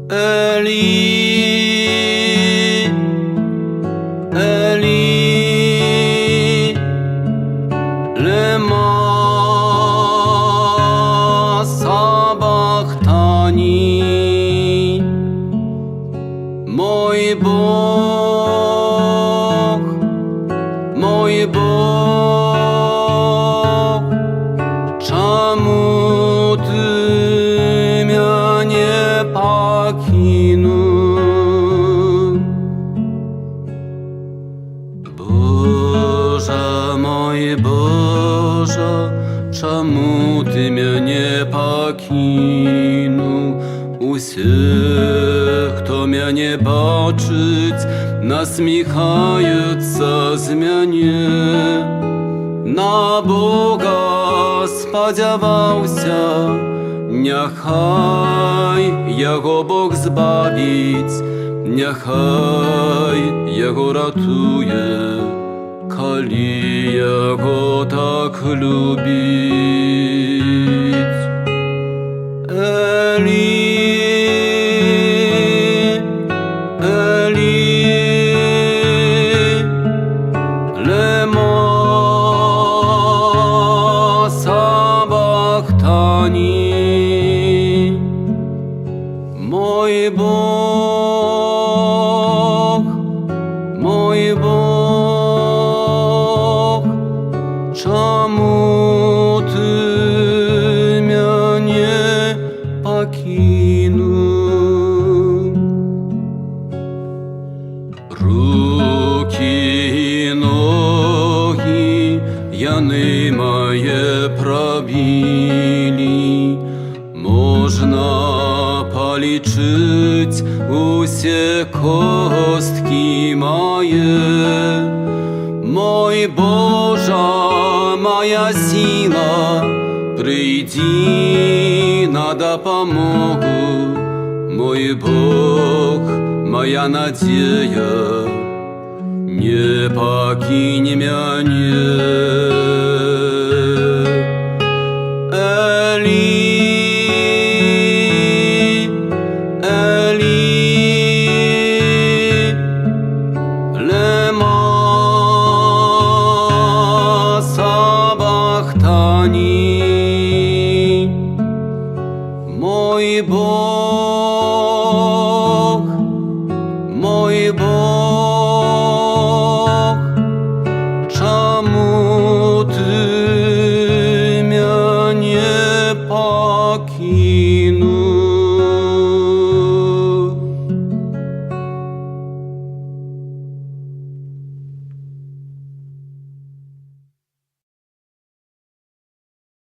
Eli, Eli, lema sabachthani. Mój Bóg, mój Bóg, czemu Ty mnie nie покинул? Boże, mój Boże, czemu Ty mnie nie покинул? Усіх, хто мене бачить, насміхаються з мене. На Бога сподівався, нехай Його Бог збавить, нехай Його ратує, коли Його так любить. Eli, Eli, lema sabachthani. Mój Bóg, mój Bóg, czemu Ty mnie nie покинул? Руки и ноги яны мои пробили, можно полечить усе костки мои. Мой Боже, моя сила, приди на допомогу. Мой Бог, моя надея, не покинь меня. Eli, Eli, lema sabachthani. Mój Bóg, mój Bóg, czemu Ty mnie nie покинул?